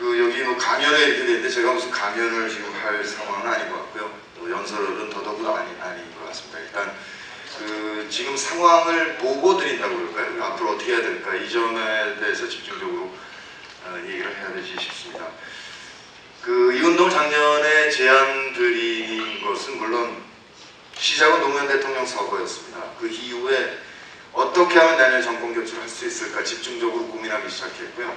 여기 뭐 가면에 이렇게 되는데 제가 무슨 가면을 지금 할 상황은 아닌 것 같고요. 또 연설은 더더욱 아닌 것 같습니다. 일단 지금 상황을 보고 드린다고 그럴까요? 앞으로 어떻게 해야 될까? 이 점에 대해서 집중적으로 얘기를 해야 되지 싶습니다. 이 운동 작년에 제안 드린 것은 물론 시작은 노무현 대통령 서거였습니다. 그 이후에 어떻게 하면 내년 정권 교체를 할 수 있을까 집중적으로 고민하기 시작했고요.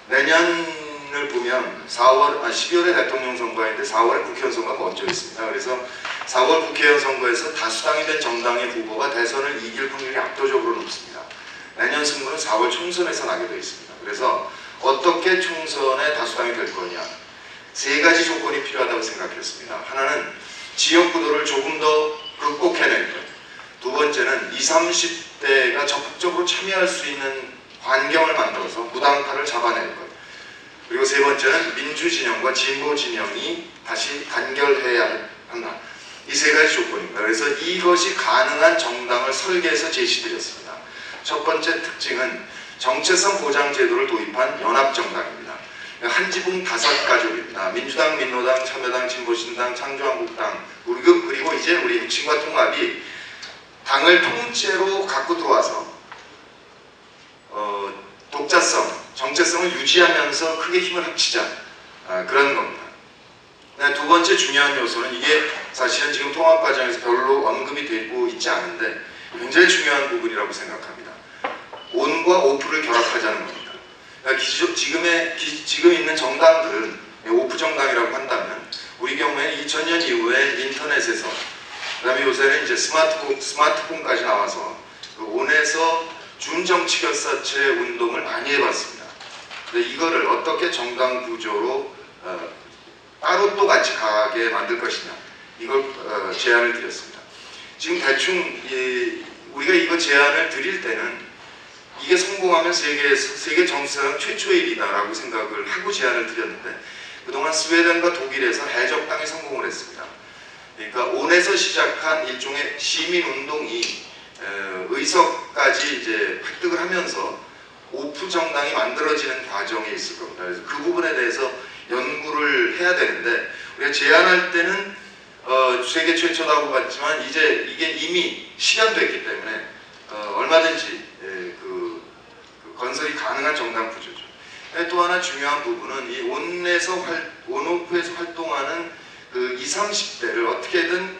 내년을 보면 12월에 대통령 선거인데 4월에 국회의원 선거가 먼저 있습니다. 그래서 4월 국회의원 선거에서 다수당이 된 정당의 후보가 대선을 이길 확률이 압도적으로 높습니다. 내년 승부는 4월 총선에서 나게 되어 있습니다. 그래서 어떻게 총선에 다수당이 될 거냐, 세 가지 조건이 필요하다고 생각했습니다. 하나는 지역구도를 조금 더 극복해내는 것, 두 번째는 20, 30대가 적극적으로 참여할 수 있는 환경을 만들어서 무당파를 잡아내는 것, 그리고 세 번째는 민주진영과 진보진영이 다시 단결해야 한다. 이 세 가지 조건입니다. 그래서 이것이 가능한 정당을 설계해서 제시드렸습니다. 첫 번째 특징은 정체성 보장 제도를 도입한 연합정당입니다. 한 지붕 5가족입니다. 민주당, 민노당, 참여당, 진보신당, 창조한국당, 그리고 이제 우리 혁신과 통합이 당을 통째로 갖고 들어와서 독자성, 정체성을 유지하면서 크게 힘을 합치자, 그런 겁니다. 두 번째 중요한 요소는 이게 사실은 지금 통합 과정에서 별로 언급이 되고 있지 않은데 굉장히 중요한 부분이라고 생각합니다. 온과 오프를 결합하자는 겁니다. 그러니까 지금 있는 정당들은 오프 정당이라고 한다면 우리 경우에 2000년 이후에 인터넷에서, 그다음에 요새는 이제 스마트폰까지 나와서 그 온에서 준정치결사체 운동을 많이 해봤습니다. 근데 이거를 어떻게 정당 구조로 따로 또 같이 가게 만들 것이냐, 이걸 제안을 드렸습니다. 지금 대충 우리가 이거 제안을 드릴 때는 이게 성공하면 세계 정치사상 최초의 일이다라고 생각을 하고 제안을 드렸는데, 그동안 스웨덴과 독일에서 해적당이 성공을 했습니다. 그러니까 온에서 시작한 일종의 시민운동이 의석까지 이제 획득을 하면서 오프 정당이 만들어지는 과정에 있을 겁니다. 그래서 그 부분에 대해서 연구를 해야 되는데, 우리가 제안할 때는 세계 최초라고 봤지만 이제 이게 이미 실현됐기 때문에 얼마든지 그 건설이 가능한 정당 구조죠. 또 하나 중요한 부분은 이 온오프에서 활동하는 그 20, 30대를 어떻게든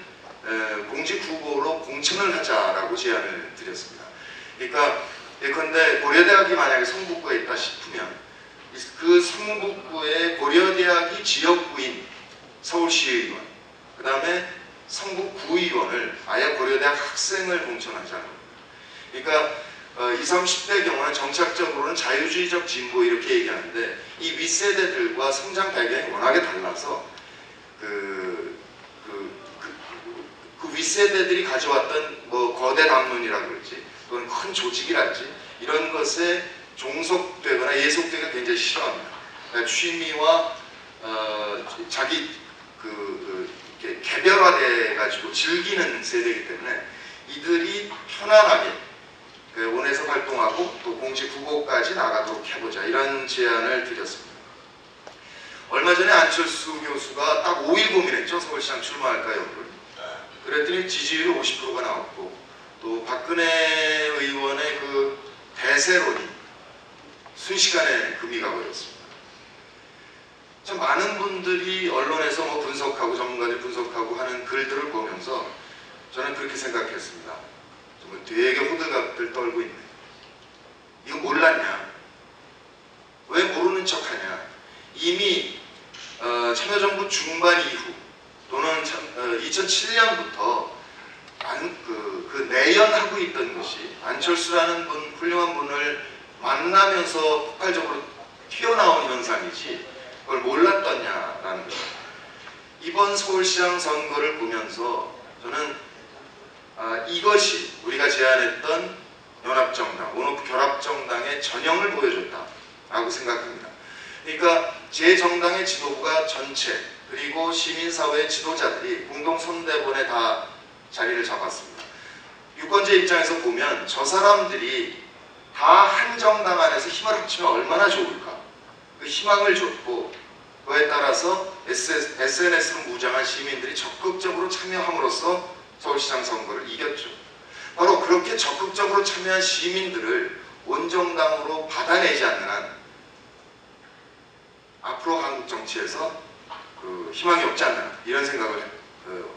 공직 후보로 공천을 하자라고 제안을 드렸습니다. 그러니까 예컨대 고려대학이 만약에 성북구에 있다 싶으면 그 성북구의 고려대학이 지역구인 서울시의원, 그 다음에 성북구의원을 아예 고려대학 학생을 공천하자는 겁니다. 그러니까 20, 30대 경우는 정착적으로는 자유주의적 진보 이렇게 얘기하는데, 이 윗세대들과 성장 배경이 워낙에 달라서 그 윗세대들이 가져왔던 뭐 거대 담론이라고 그러지, 또는 큰 조직이랄지 이런 것에 종속되거나 예속되기가 굉장히 싫어합니다. 그러니까 취미와 자기 이렇게 개별화돼 가지고 즐기는 세대이기 때문에 이들이 편안하게 온에서 활동하고 또 공직 후보까지 나가도록 해보자, 이런 제안을 드렸습니다. 얼마 전에 안철수 교수가 딱 5일 고민했죠. 서울시장 출마할까 여부를. 그랬더니 지지율이 50%가 나왔고, 또 박근혜 의원의 그 대세론이 순식간에 금이 가버렸습니다. 참 많은 분들이 언론에서 뭐 분석하고 전문가들이 분석하고 하는 글들을 보면서 저는 그렇게 생각했습니다. 정말 되게 호들갑을 떨고 있네. 이거 몰랐냐? 왜 모르는 척하냐? 이미 참여정부 중반 이후 또는 2007년부터 그 내연하고 있던 것이 안철수라는 훌륭한 분을 만나면서 폭발적으로 튀어나온 현상이지 그걸 몰랐더냐라는 거죠. 이번 서울시장 선거를 보면서 저는 이것이 우리가 제안했던 연합정당, 온오프 결합정당의 전형을 보여줬다라고 생각합니다. 그러니까 제 정당의 지도부가 전체, 그리고 시민사회 지도자들이 공동 선대본에 다 자리를 잡았습니다. 유권자 입장에서 보면 저 사람들이 다 한 정당 안에서 힘을 합치면 얼마나 좋을까. 희망을 줬고 그에 따라서 SNS로 무장한 시민들이 적극적으로 참여함으로써 서울시장 선거를 이겼죠. 바로 그렇게 적극적으로 참여한 시민들을 원정당으로 받아내지 않는 한 앞으로 한국 정치에서 희망이 없지 않나 이런 생각을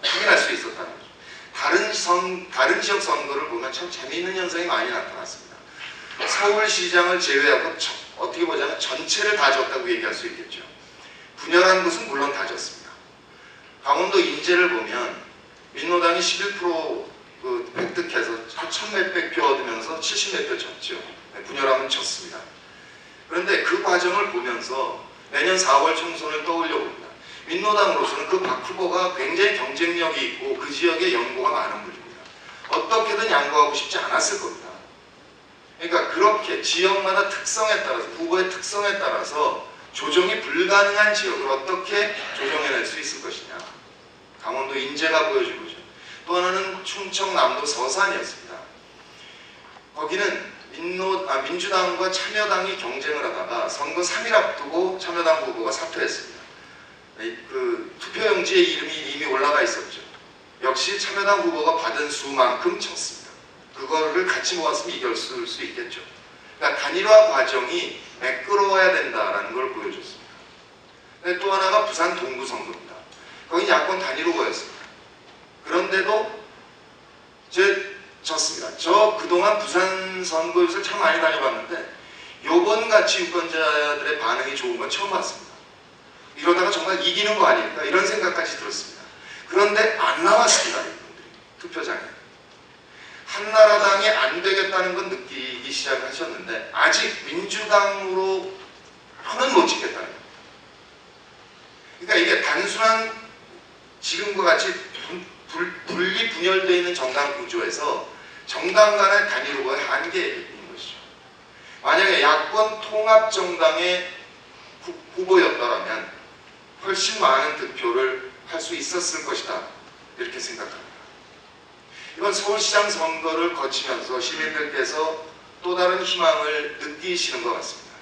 확인할 수 있었다는 거죠. 다른 지역 선거를 보면 참 재미있는 현상이 많이 나타났습니다. 서울시장을 제외하고 어떻게 보자면 전체를 다 졌다고 얘기할 수 있겠죠. 분열한 곳은 물론 다 졌습니다. 강원도 인제를 보면 민노당이 11% 획득해서 1000몇백 표 얻으면서 70몇 표 졌죠. 분열하면 졌습니다. 그런데 그 과정을 보면서 내년 4월 총선을 떠올려 봅니다. 민노당으로서는 그 박 후보가 굉장히 경쟁력이 있고 그 지역에 연고가 많은 분입니다. 어떻게든 양보하고 싶지 않았을 겁니다. 그러니까 그렇게 지역마다 특성에 따라서 후보의 특성에 따라서 조정이 불가능한 지역을 어떻게 조정해낼 수 있을 것이냐. 강원도 인제가 보여준 거죠. 또 하나는 충청남도 서산이었습니다. 거기는 민주당과 참여당이 경쟁을 하다가 선거 3일 앞두고 참여당 후보가 사퇴했습니다. 투표용지에 이름이 이미 올라가 있었죠. 역시 참여당 후보가 받은 수만큼 졌습니다. 그거를 같이 모았으면 이겼을 수 있겠죠. 그러니까 단일화 과정이 매끄러워야 된다라는 걸 보여줬습니다. 또 하나가 부산 동구 선거입니다. 거기 야권 단일 후보였습니다. 그런데도 졌습니다. 저 그동안 부산 선거에서 참 많이 다녀봤는데 요번같이 유권자들의 반응이 좋은 건 처음 봤습니다. 이러다가 정말 이기는 거 아닐까 이런 생각까지 들었습니다. 그런데 안 나왔습니다. 이분들이 투표장에. 한나라당이 안 되겠다는 건 느끼기 시작하셨는데 아직 민주당으로 표는 못 찍겠다는 겁니다. 그러니까 이게 단순한 지금과 같이 분리 분열되어 있는 정당 구조에서 정당 간의 단일 후보의 한계인 것이죠. 만약에 야권 통합 정당의 후보였더라면 훨씬 많은 득표를 할 수 있었을 것이다 이렇게 생각합니다. 이번 서울시장 선거를 거치면서 시민들께서 또 다른 희망을 느끼시는 것 같습니다.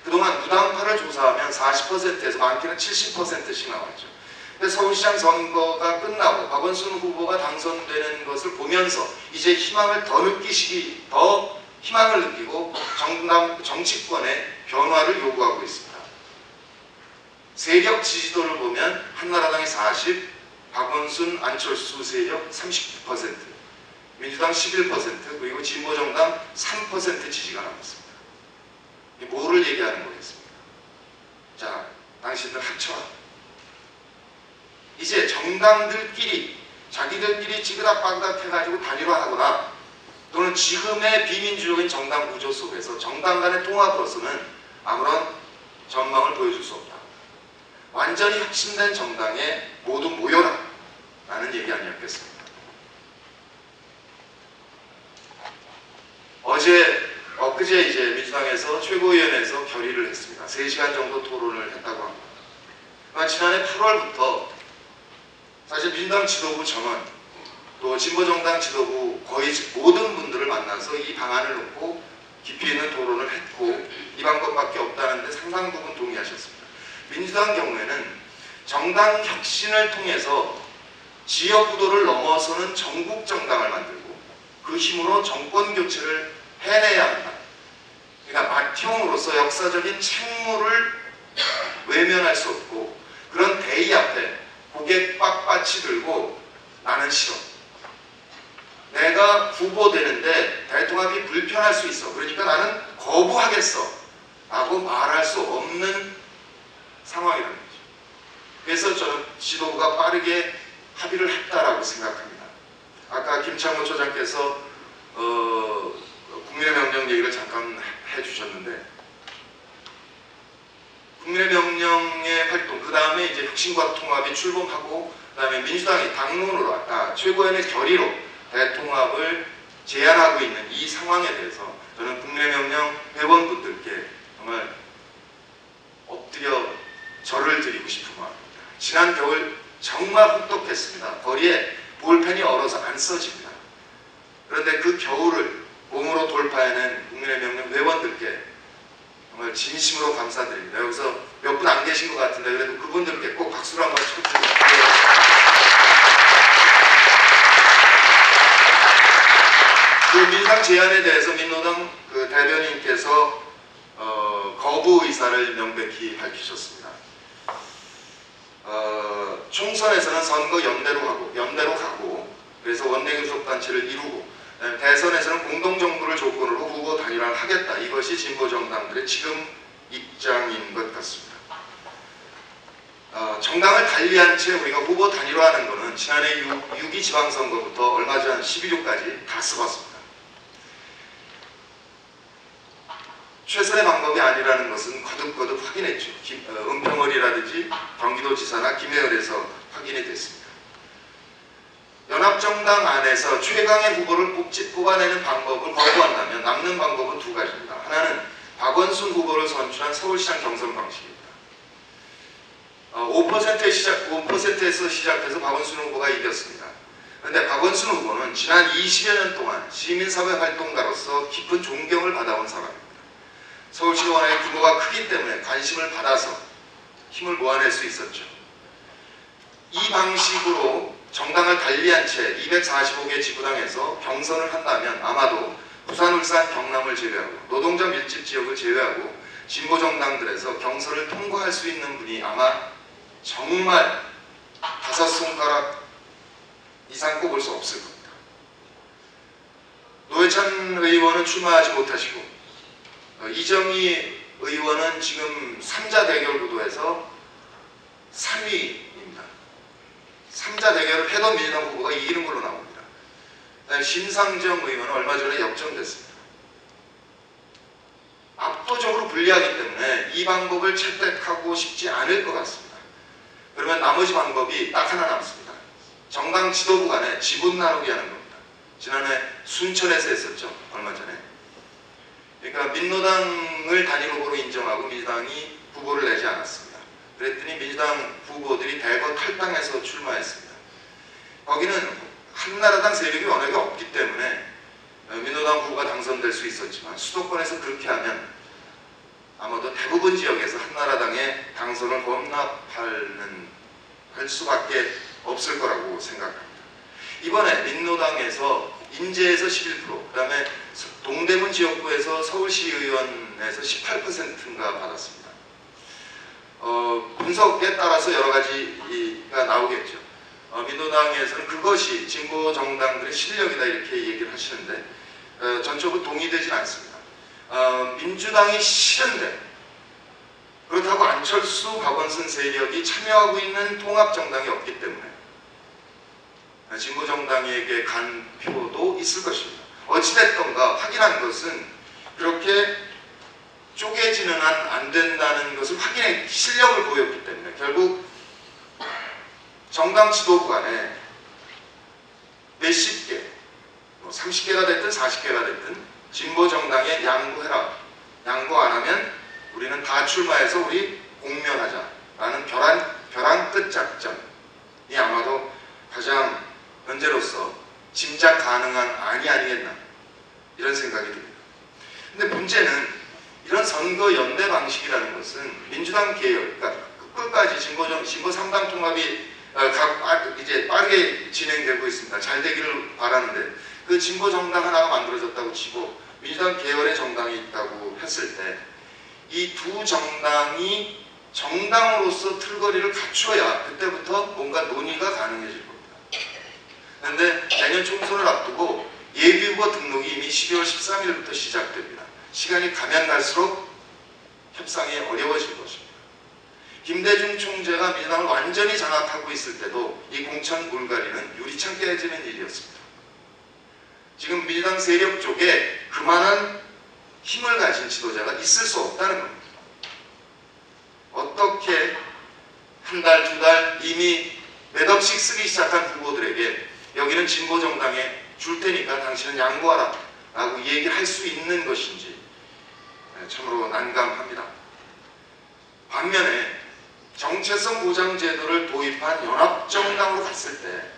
그동안 무당파를 조사하면 40%에서 많게는 70%씩 나왔죠. 근데 서울시장 선거가 끝나고 박원순 후보가 당선되는 것을 보면서 이제 희망을 더 희망을 느끼고 정치권의 변화를 요구하고 있습니다. 세력 지지도를 보면 한나라당이 40, 박원순, 안철수 세력 39%, 민주당 11%, 그리고 진보정당 3% 지지가 남았습니다. 이게 뭐를 얘기하는 거겠습니까? 자, 당신들 합쳐라. 이제 정당들끼리 자기들끼리 찌그닥빠그닥 해가지고 단일화하거나 또는 지금의 비민주적인 정당 구조 속에서 정당 간의 통합으로서는 아무런 전망을 보여줄 수 없다. 완전히 혁신된 정당에 모두 모여라 라는 얘기 아니었겠습니까? 엊그제 이제 민주당에서 최고위원회에서 결의를 했습니다. 3시간 정도 토론을 했다고 합니다. 지난해 8월부터 사실 민주당 지도부 전원 또 진보정당 지도부 거의 모든 분들을 만나서 이 방안을 놓고 깊이 있는 토론을 했고 이 방법밖에 없다는데 상당 부분 동의하셨습니다. 민주당 경우에는 정당 혁신을 통해서 지역 구도를 넘어서는 전국 정당을 만들고 그 힘으로 정권 교체를 해내야 한다. 그러니까 맏형으로서 역사적인 책무를 외면할 수 없고 그런 대의 앞에 고개 빳빳이 들고 나는 싫어. 내가 후보 되는데 대통합이 불편할 수 있어. 그러니까 나는 거부하겠어. 라고 말할 수 없는 상황이라는 거죠. 그래서 저는 지도부가 빠르게 합의를 했다라고 생각합니다. 아까 김창호 처장께서 국민의 명령 얘기를 잠깐 해주셨는데 국민의 명령의 활동, 그 다음에 이제 혁신과 통합이 출범하고 그 다음에 민주당이 당론으로 최고위원회 결의로 대통합을 제안하고 있는 이 상황에 대해서 저는 국민의 명령 회원분들께 정말 엎드려 절을 드리고 싶은 마음입니다. 지난 겨울 정말 혹독했습니다. 거리에 볼펜이 얼어서 안 써집니다. 그런데 그 겨울을 몸으로 돌파해낸 국민의 명령 회원들께 정말 정말 진심으로 감사드립니다. 여기서 몇 분 안 계신 것 같은데 그래도 그분들께 꼭 박수를 한번 쳐주세요. 그 민주당 제안에 대해서 민노당 그 대변인께서 거부 의사를 명백히 밝히셨습니다. 총선에서는 선거 연대로 가고 그래서 원내교섭단체를 이루고 대선에서는 공동정부를 조건으로 후보 단일화를 하겠다. 이것이 진보정당들의 지금 입장인 것 같습니다. 정당을 달리한 채 우리가 후보 단일화하는 것은 지난해 6.2 지방선거부터 얼마 전 11.6까지 다 써봤습니다. 최선의 방법이 아니라는 것은 거듭거듭 확인했죠. 은평을이라든지 경기도지사나 김해을에서 확인이 됐습니다. 연합정당 안에서 최강의 후보를 뽑아내는 방법을 거부한다면 남는 방법은 두 가지입니다. 하나는 박원순 후보를 선출한 서울시장 경선 방식입니다. 5%에서 시작해서 박원순 후보가 이겼습니다. 그런데 박원순 후보는 지난 20여 년 동안 시민사회 활동가로서 깊은 존경을 받아온 사람입니다. 서울시가 워낙에 규모가 크기 때문에 관심을 받아서 힘을 모아낼 수 있었죠. 이 방식으로 정당을 달리한 채 245개 지구당에서 경선을 한다면 아마도 부산, 울산, 경남을 제외하고 노동자 밀집 지역을 제외하고 진보 정당들에서 경선을 통과할 수 있는 분이 아마 정말 5손가락 이상 꼽을 수 없을 겁니다. 노회찬 의원은 출마하지 못하시고 이정희 의원은 지금 3자 대결 구도에서 3위입니다. 3자 대결을 해도 민주당 후보가 이기는 걸로 나옵니다. 심상정 의원은 얼마 전에 역전됐습니다. 압도적으로 불리하기 때문에 이 방법을 채택하고 싶지 않을 것 같습니다. 그러면 나머지 방법이 딱 하나 남습니다. 정당 지도부 간에 지분 나누기 하는 겁니다. 지난해 순천에서 했었죠. 얼마 전에. 그러니까 민노당을 단일 후보로 인정하고 민주당이 후보를 내지 않았습니다. 그랬더니 민주당 후보들이 대거 탈당해서 출마했습니다. 거기는 한나라당 세력이 워낙에 없기 때문에 민노당 후보가 당선될 수 있었지만 수도권에서 그렇게 하면 아마도 대부분 지역에서 한나라당의 당선을 할 수밖에 없을 거라고 생각합니다. 이번에 민노당에서 인제에서 11%, 그 다음에 동대문 지역구에서 서울시의원에서 18%인가 받았습니다. 분석에 따라서 여러 가지가 나오겠죠. 민노당에서는 그것이 진보 정당들의 실력이다 이렇게 얘기를 하시는데 전적으로 동의되지는 않습니다. 민주당이 싫은데 그렇다고 안철수, 박원순 세력이 참여하고 있는 통합정당이 없기 때문에 진보 정당에게 간 표도 있을 것입니다. 어찌됐던가 확인한 것은 그렇게 쪼개지는 한 안 된다는 것을 확인해 실력을 보였기 때문에 결국 정당 지도부 간에 몇십 개, 30개가 됐든 40개가 됐든 진보 정당에 양보해라. 양보 안 하면 우리는 다 출마해서 우리 공면하자라는 벼랑 끝 작전이 아마도 가장 현재로서 짐작 가능한 안이 아니겠나 이런 생각이 듭니다. 근데 문제는 이런 선거 연대 방식이라는 것은 민주당 개혁, 그러니까 끝까지 진보 3당 통합이 이제 빠르게 진행되고 있습니다. 잘 되기를 바라는데 그 진보 정당 하나가 만들어졌다고 치고 민주당 계열의 정당이 있다고 했을 때 이 두 정당이 정당으로서 틀거리를 갖춰야 그때부터 뭔가 논의가 가능해질 겁니다. 그런데 내년 총선을 앞두고 예비후보 등록이 이미 12월 13일부터 시작됩니다. 시간이 가면 갈수록 협상이 어려워질 것입니다. 김대중 총재가 민주당을 완전히 장악하고 있을 때도 이 공천 물갈이는 유리창 깨지는 일이었습니다. 지금 민주당 세력 쪽에 그만한 힘을 가진 지도자가 있을 수 없다는 겁니다. 어떻게 한 달, 두 달 이미 몇 억씩 쓰기 시작한 후보들에게 여기는 진보 정당에 줄 테니까 당신은 양보하라 라고 얘기를 할 수 있는 것인지 참으로 난감합니다. 반면에 정체성 보장 제도를 도입한 연합정당으로 갔을 때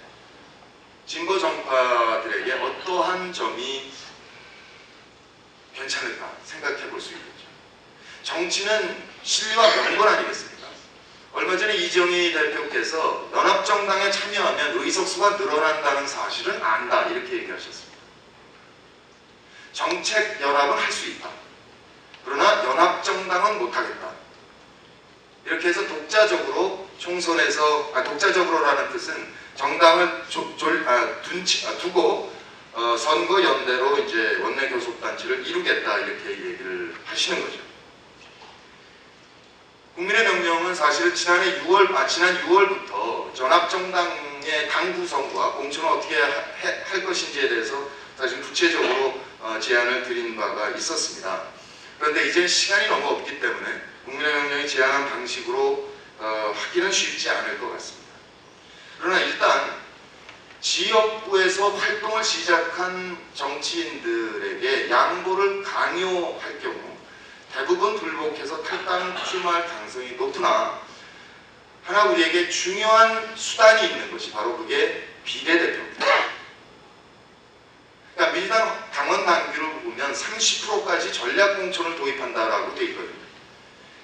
진보 정파들에게 어떠한 점이 괜찮을까 생각해 볼 수 있겠죠. 정치는 실리와 명분 아니겠습니까? 얼마 전에 이정희 대표께서 연합정당에 참여하면 의석수가 늘어난다는 사실을 안다 이렇게 얘기하셨습니다. 정책 연합은 할 수 있다. 그러나 연합정당은 못하겠다. 이렇게 해서 독자적으로 총선에서 독자적으로라는 뜻은 정당을 두고 선거 연대로 이제 원내 교섭단체를 이루겠다 이렇게 얘기를 하시는 거죠. 국민의 명령은 사실은 지난 6월부터 연합정당의 당 구성과 공천을 어떻게 할 것인지에 대해서 사실 구체적으로 제안을 드린 바가 있었습니다. 그런데 이제 시간이 너무 없기 때문에 국민의 명령이 제안한 방식으로 하기는 쉽지 않을 것 같습니다. 그러나 일단 지역구에서 활동을 시작한 정치인들에게 양보를 강요할 경우 대부분 불복해서 탈당 출마할 가능성이 높으나 하나 우리에게 중요한 수단이 있는 것이 바로 그게 비례대표입니다. 그러니까 민주당 당원 당규를 보면 30%까지 전략공천을 도입한다라고 되어 있거든요.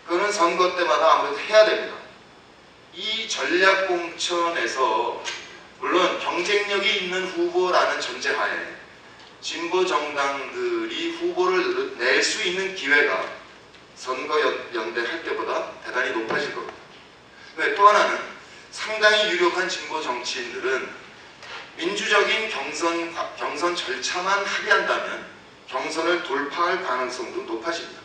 그거는 선거 때마다 아무래도 해야 됩니다. 이 전략공천에서 물론 경쟁력이 있는 후보라는 전제하에 진보 정당들이 후보를 낼 수 있는 기회가 선거 연대 할 때보다 대단히 높아질 겁니다. 또 하나는 상당히 유력한 진보 정치인들은 민주적인 경선 절차만 합의한다면 경선을 돌파할 가능성도 높아집니다.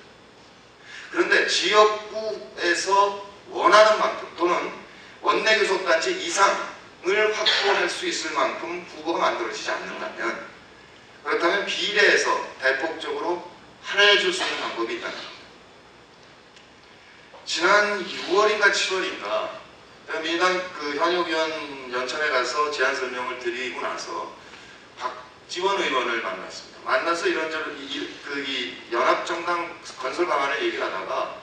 그런데 지역구에서 원하는 만큼 또는 원내교섭단체 이상을 확보할 수 있을 만큼 후보가 만들어지지 않는다면 그렇다면 비례에서 대폭적으로 할애해 줄 수 있는 방법이 있다는 겁니다. 지난 6월인가 7월인가 민주당 현역 의원 연천에 가서 제안 설명을 드리고 나서 박지원 의원을 만났습니다. 만나서 이런저런 이 연합정당 건설 방안을 얘기를 하다가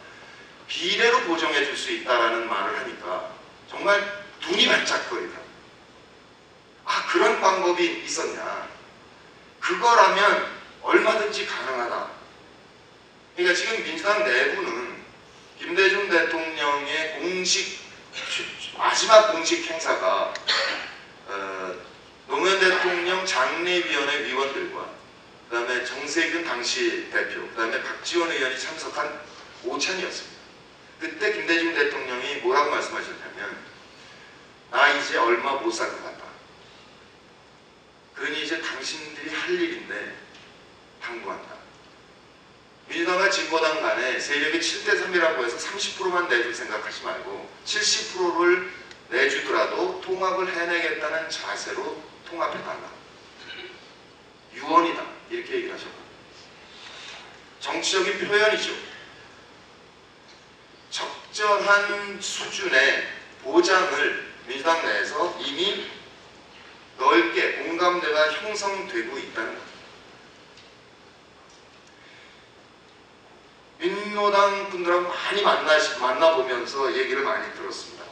비례로 보정해 줄 수 있다라는 말을 하니까 정말 눈이 반짝거리더라고요. 아, 그런 방법이 있었냐. 그거라면 얼마든지 가능하다. 그러니까 지금 민주당 내부는 김대중 대통령의 마지막 공식 행사가 노무현 대통령 장례위원회 위원들과 그 다음에 정세균 당시 대표, 그 다음에 박지원 의원이 참석한 오찬이었습니다. 그때 김대중 대통령이 뭐라고 말씀하셨냐면 나 이제 얼마 못 살 것 같다. 그러니 이제 당신들이 할 일인데 당부한다. 민주당과 진보당 간에 세력이 7대3이라고 해서 30%만 내줄 생각하지 말고 70%를 내주더라도 통합을 해내겠다는 자세로 통합해달라. 유언이다. 이렇게 얘기를 하셨거든요. 정치적인 표현이죠. 적절한 수준의 보장을 민주당 내에서 이미 넓게 공감대가 형성되고 있다는 겁니다. 민노당 분들하고 많이 만나보면서 얘기를 많이 들었습니다.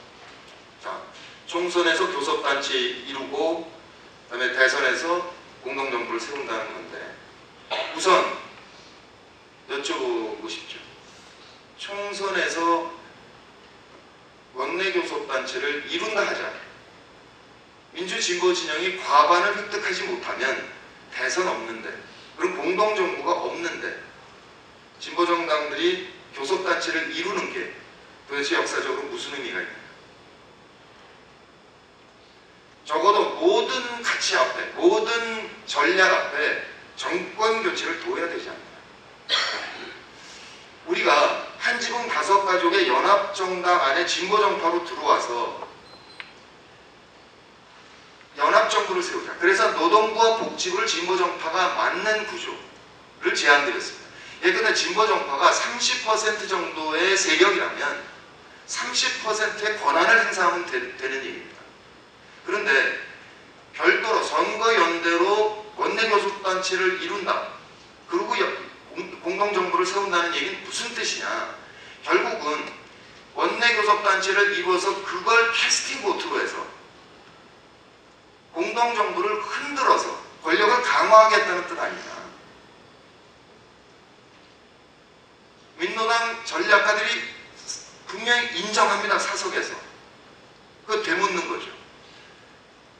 자, 총선에서 교섭단체 이루고 그다음에 대선에서 공동정부를 세운다는 건데 우선 여쭤보고 싶죠. 총선에서 원내교섭단체를 이룬다 하자. 민주진보 진영이 과반을 획득하지 못하면 대선 없는데 그럼 공동정부가 없는데 진보정당들이 교섭단체를 이루는 게 도대체 역사적으로 무슨 의미가 있나요? 적어도 모든 가치 앞에, 모든 전략 앞에 정권 교체를 도해야 되지 않나요? 우리가 한 지붕 5가족의 연합정당 안에 진보정파로 들어와서 연합정부를 세우자. 그래서 노동부와 복지부를 진보정파가 맡는 구조를 제안드렸습니다. 예컨대 진보정파가 30% 정도의 세력이라면 30%의 권한을 행사하면 되는 얘기입니다. 그런데 별도로 선거연대로 원내교섭단체를 이룬다. 그리고 공동정부를 세운다는 얘기는 무슨 뜻이냐. 결국은 원내교섭단체를 이루어서 그걸 캐스팅 보트로 해서 공동정부를 흔들어서 권력을 강화하겠다는 뜻 아니냐. 민노당 전략가들이 분명히 인정합니다. 사석에서. 그거 되묻는 거죠.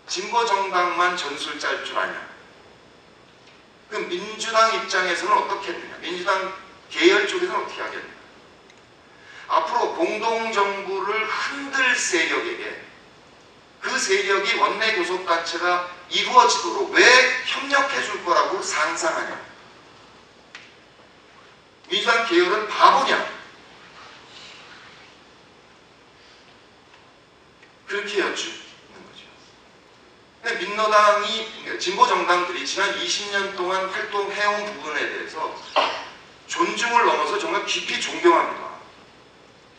진보 정당만 전술 짤 줄 아냐. 그럼 민주당 입장에서는 어떻게 했느냐. 민주당 계열 쪽에서는 어떻게 하겠느냐. 앞으로 공동정부를 흔들 세력에게 그 세력이 원내 교섭단체가 이루어지도록 왜 협력해 줄 거라고 상상하냐. 민주당 계열은 바보냐. 그렇게 여쭙는 거죠. 근데 민노당이, 진보 정당들이 지난 20년 동안 활동해온 부분에 대해서 존중을 넘어서 정말 깊이 존경합니다.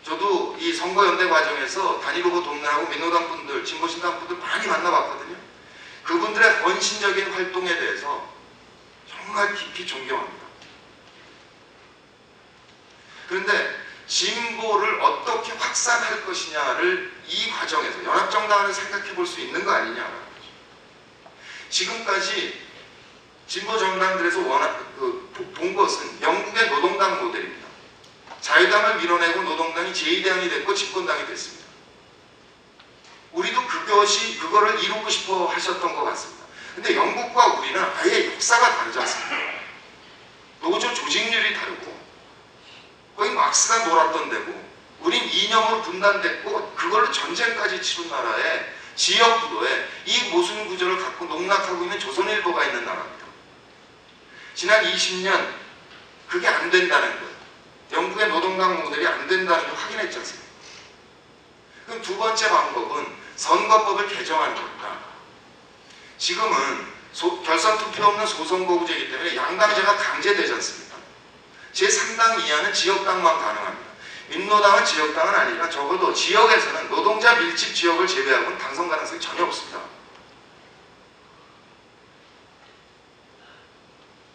저도 이 선거연대 과정에서 단일 후보 동료하고 민노당 분들, 진보신당 분들 많이 만나봤거든요. 그분들의 헌신적인 활동에 대해서 정말 깊이 존경합니다. 그런데 진보를 어떻게 확산할 것이냐를 이 과정에서 연합정당을 생각해 볼 수 있는 거 아니냐라는 거죠. 지금까지 진보정당들에서 본 것은 영국의 노동당 모델입니다. 자유당을 밀어내고 노동당이 제2당이 됐고 집권당이 됐습니다. 우리도 그거를 이루고 싶어 하셨던 것 같습니다. 근데 영국과 우리는 아예 역사가 다르지 않습니까? 노조 조직률이 다르고 거의 막스가 놀았던 데고 우린 이념으로 분단됐고 그걸로 전쟁까지 치른 나라에 지역구도에 이 모순 구조를 갖고 농락하고 있는 조선일보가 있는 나라입니다. 지난 20년 그게 안 된다는 거예요. 영국의 노동당 모델이 안 된다는 걸 확인했지 않습니까? 그럼 두 번째 방법은 선거법을 개정하는 겁니다. 지금은 결선 투표 없는 소선거구제이기 때문에 양당제가 강제되지 않습니까? 제3당 이하는 지역당만 가능합니다. 민노당은 지역당은 아니라 적어도 지역에서는 노동자 밀집 지역을 제외하고는 당선 가능성이 전혀 없습니다.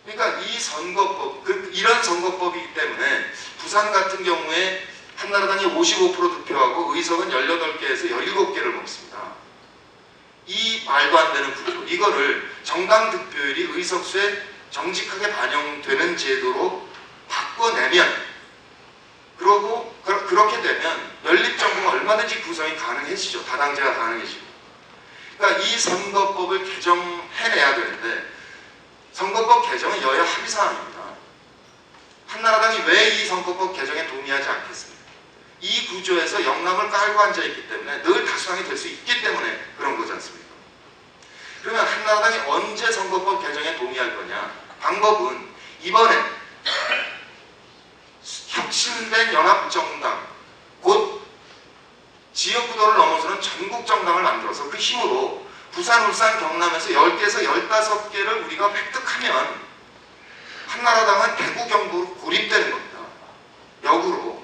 그러니까 이 선거법, 이런 선거법이기 때문에 부산 같은 경우에 한나라당이 55% 득표하고 의석은 18개에서 17개를 먹습니다. 이 말도 안 되는 구조, 이거를 정당 득표율이 의석수에 정직하게 반영되는 제도로 바꿔내면, 그러고 그렇게 되면 연립정부가 얼마든지 구성이 가능해지죠. 다당제가 가능해지고. 그러니까 이 선거법을 개정해내야 되는데 선거법 개정은 여야 합의사항입니다. 한나라당이 왜 이 선거법 개정에 동의하지 않겠습니까? 이 구조에서 영남을 깔고 앉아있기 때문에 늘 다수당이 될 수 있기 때문에 그런 거지 않습니까? 그러면 한나라당이 언제 선거법 개정에 동의할 거냐? 방법은 이번에 혁신된 연합정당, 곧 지역구도를 넘어서는 전국정당을 만들어서 그 힘으로 부산, 울산, 경남에서 10개에서 15개를 우리가 획득하면 한나라당은 대구, 경북으로 고립되는 겁니다. 역으로.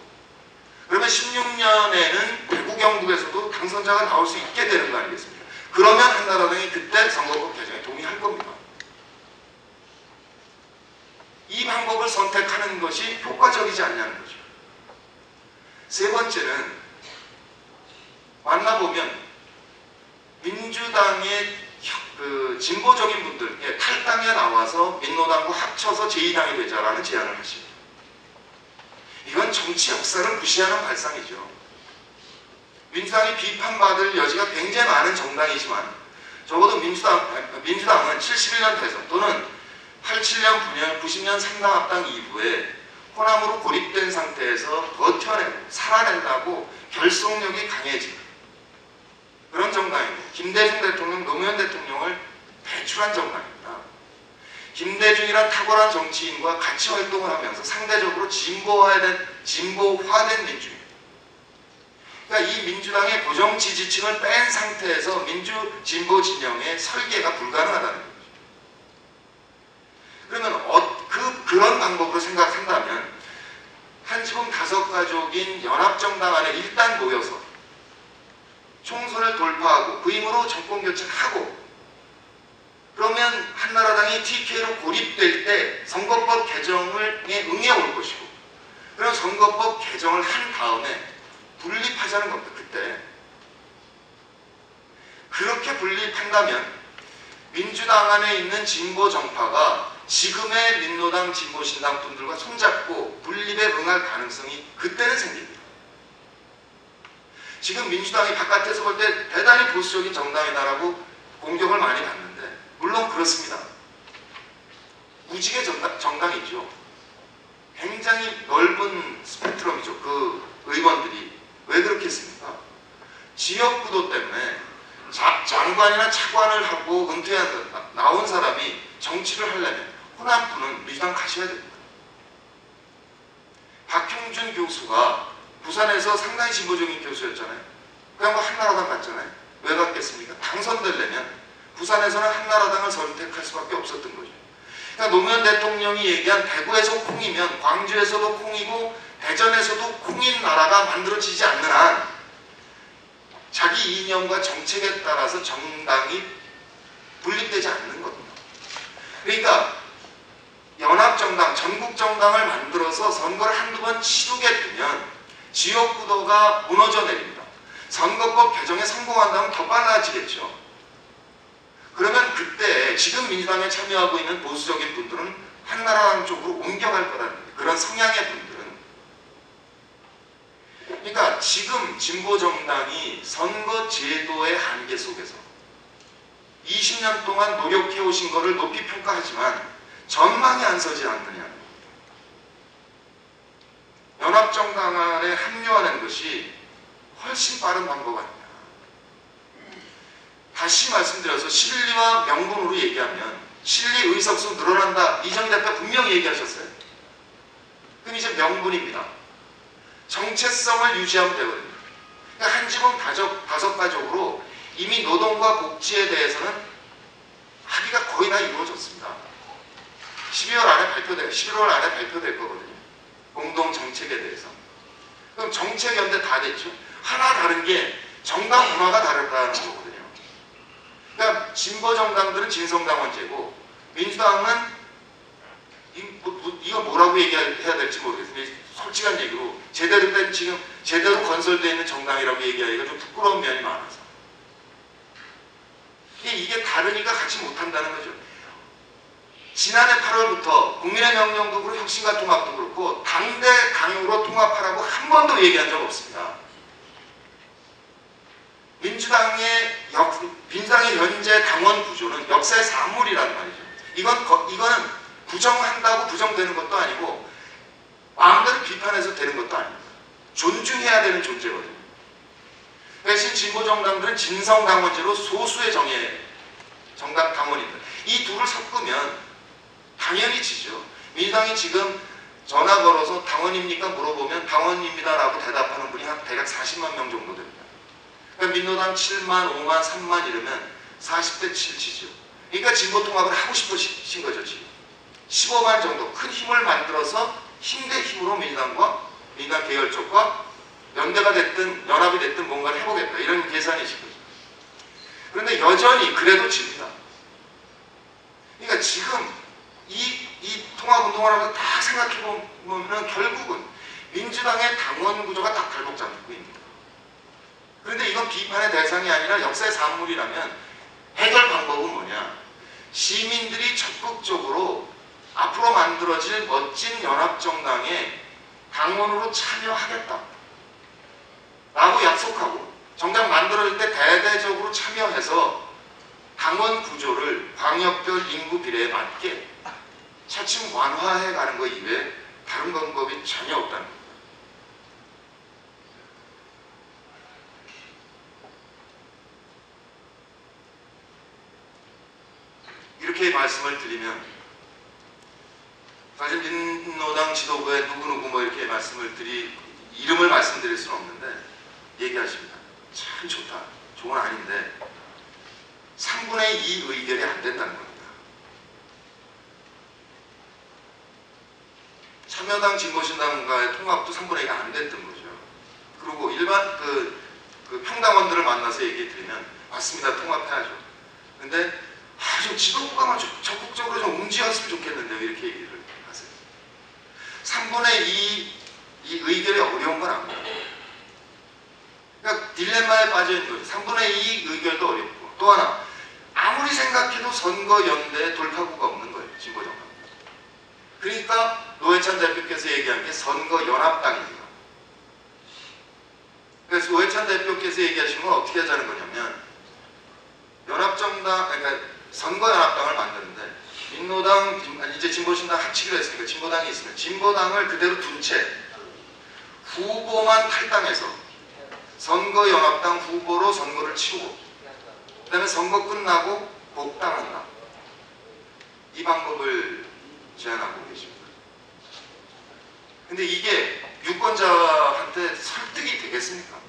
그러면 16년에는 대구, 경북에서도 당선자가 나올 수 있게 되는 거 아니겠습니까? 그러면 한나라당이 그때 선거법 개정에 동의할 겁니다. 이 방법을 선택하는 것이 효과적이지 않냐는 거죠. 세 번째는 만나보면 민주당의 진보적인 분들 탈당에 나와서 민노당과 합쳐서 제2당이 되자라는 제안을 하십니다. 이건 정치 역사를 무시하는 발상이죠. 민주당이 비판받을 여지가 굉장히 많은 정당이지만 적어도 민주당은 71년 대선 또는 87년 분열, 90년 상당합당 이후에 호남으로 고립된 상태에서 버텨내고 살아낸다고 결속력이 강해진 그런 정당이고, 김대중 대통령, 노무현 대통령을 배출한 정당입니다. 김대중이란 탁월한 정치인과 같이 활동을 하면서 상대적으로 진보화된 민주입니다. 그러니까 이 민주당의 고정 지지층을 뺀 상태에서 민주 진보 진영의 설계가 불가능하다는 거죠. 그러면 그런 방법으로 생각한다면 한지붕 5가족인 연합정당 안에 일단 모여서 총선을 돌파하고 그 힘으로 정권교체를 하고, 그러면 한나라당이 TK로 고립될 때 선거법 개정에 응해올 것이고, 그럼 선거법 개정을 한 다음에 분립하자는 겁니다. 그때 그렇게 분립한다면 민주당 안에 있는 진보 정파가 지금의 민노당 진보신당 분들과 손잡고 분립에 응할 가능성이 그때는 생깁니다. 지금 민주당이 바깥에서 볼 때 대단히 보수적인 정당이다라고 공격을 많이 받는데 물론 그렇습니다. 무지개 정당이죠. 굉장히 넓은 스펙트럼이죠. 그 의원들이. 왜 그렇게 했습니까? 지역구도 때문에 장관이나 차관을 하고 은퇴한 나온 사람이 정치를 하려면 호남부는 민주당 가셔야 됩니다. 박형준 교수가 부산에서 상당히 진보적인 교수였잖아요. 그냥 뭐 한나라당 갔잖아요. 왜 갔겠습니까? 당선되려면 부산에서는 한나라당을 선택할 수밖에 없었던 거죠. 그러니까 노무현 대통령이 얘기한 대구에서 콩이면 광주에서도 콩이고 대전에서도 콩인 나라가 만들어지지 않는 한 자기 이념과 정책에 따라서 정당이 분립되지 않는 겁니다. 그러니까 연합정당, 전국정당을 만들어서 선거를 한두 번 치르게 되면 지역구도가 무너져 내립니다. 선거법 개정에 성공한다면 더 빨라지겠죠. 그러면 그때 지금 민주당에 참여하고 있는 보수적인 분들은 한나라당 쪽으로 옮겨갈 거라는 거예요. 그런 성향의 분들은. 그러니까 지금 진보정당이 선거 제도의 한계 속에서 20년 동안 노력해 오신 것을 높이 평가하지만 전망이 안 서지 않느냐. 연합정당 안에 합류하는 것이 훨씬 빠른 방법 아니냐. 다시 말씀드려서 실리와 명분으로 얘기하면 실리 의석수 늘어난다. 이정희 대표 분명히 얘기하셨어요. 그럼 이제 명분입니다. 정체성을 유지하면 되거든요. 그러니까 한지붕 다섯 가족으로 이미 노동과 복지에 대해서는 합의가 거의 다 이루어졌습니다. 11월 안에 발표될 거거든요. 공동 정책에 대해서. 그럼 정책 연대 다 됐죠. 하나 다른 게 정당 문화가 다르다는 거거든요. 그러니까 진보 정당들은 진성당원제고 민주당은 이거 뭐라고 얘기해야 될지 모르겠습니다. 솔직한 얘기로 제대로 된 지금 제대로 건설되어 있는 정당이라고 얘기하기가 좀 부끄러운 면이 많아서 이게 다르니까 같이 못한다는 거죠. 지난해 8월부터 국민의 명령도 그렇고 혁신과 통합도 그렇고 당대 당으로 통합하라고 한 번도 얘기한 적 없습니다. 민주당의 현재 당원 구조는 역사의 산물이란 말이죠. 이거는 부정한다고 부정되는 것도 아니고 마음대로 비판해서 되는 것도 아닙니다. 존중해야 되는 존재거든요. 대신 진보정당들은 진성당원제로 소수의 정당 당원입니다. 이 둘을 섞으면 당연히 지죠. 민주당이 지금 전화 걸어서 당원입니까? 물어보면 당원입니다라고 대답하는 분이 한 대략 40만 명 정도 됩니다. 그러니까 민노당 7만, 5만, 3만 이러면 40대 7 치죠. 그러니까 진보 통합을 하고 싶으신 거죠, 지금. 15만 정도 큰 힘을 만들어서 힘 대 힘으로 민주당 계열 쪽과 연대가 됐든 연합이 됐든 뭔가를 해보겠다. 이런 계산이신 거죠. 그런데 여전히 그래도 집니다. 그러니까 지금 이 통합운동을 하면서 다 생각해보면 결국은 민주당의 당원 구조가 딱 발목 잡고 있습니다. 그런데 이건 비판의 대상이 아니라 역사의 산물이라면 해결 방법은 뭐냐? 시민들이 적극적으로 앞으로 만들어질 멋진 연합정당에 당원으로 참여하겠다 라고 약속하고 정당 만들어질 때 대대적으로 참여해서 당원 구조를 광역별 인구 비례에 맞게 차츰 완화해 가는 것 이외에 다른 방법이 전혀 없다는 겁니다. 이렇게 말씀을 드리면 사실 민노당 지도부에 누구누구 뭐 이렇게 이름을 말씀드릴 수는 없는데 얘기하십니다. 참 좋다. 좋은 아닌데 3분의 2 의결이 안 된다는 겁니다. 참여당 진보신당과의 통합도 3분의 2가 안 됐던 거죠. 그리고 일반 그 평당원들을 만나서 얘기 드리면 맞습니다. 통합해야죠. 근데 좀 지도부가 적극적으로 좀 움직였으면 좋겠는데요. 이렇게 얘기를 하세요. 3분의 2 의결이 어려운 건 아닙니다. 그러니까 딜레마에 빠져 있는 거죠. 3분의 2 의결도 어렵고 또 하나 아무리 생각해도 선거 연대에 돌파구가 없는 거예요. 진보정당. 그러니까 노회찬 대표께서 얘기한 게 선거연합당입니다. 그래서 노회찬 대표께서 얘기하신 건 어떻게 하자는 거냐면 연합정당, 그러니까 선거연합당을 만드는데 민노당, 이제 진보신당 합치기로 했으니까 진보당이 있으면 진보당을 그대로 둔 채 후보만 탈당해서 선거연합당 후보로 선거를 치르고 그 다음에 선거 끝나고 복당한다. 이 방법을 제안하고 계십니다. 근데 이게 유권자한테 설득이 되겠습니까?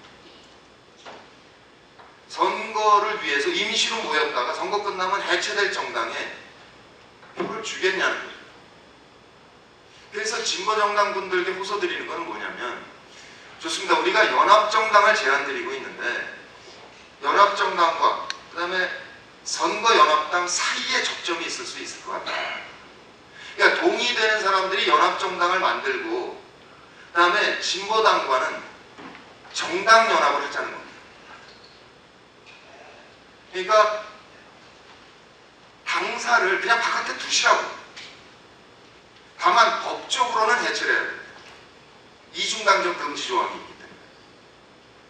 선거를 위해서 임시로 모였다가 선거 끝나면 해체될 정당에 표를 주겠냐는 거죠. 그래서 진보정당 분들께 호소드리는 것은 뭐냐면, 좋습니다. 우리가 연합정당을 제안드리고 있는데 연합정당과 그 다음에 선거연합당 사이에 접점이 있을 수 있을 것 같아요. 그러니까 동의되는 사람들이 연합정당을 만들고 그 다음에 진보당과는 정당연합을 하자는 겁니다. 그러니까 당사를 그냥 바깥에 두시라고. 다만 법적으로는 해체를 해야 됩니다. 이중당적 금지 조항이 있기 때문에.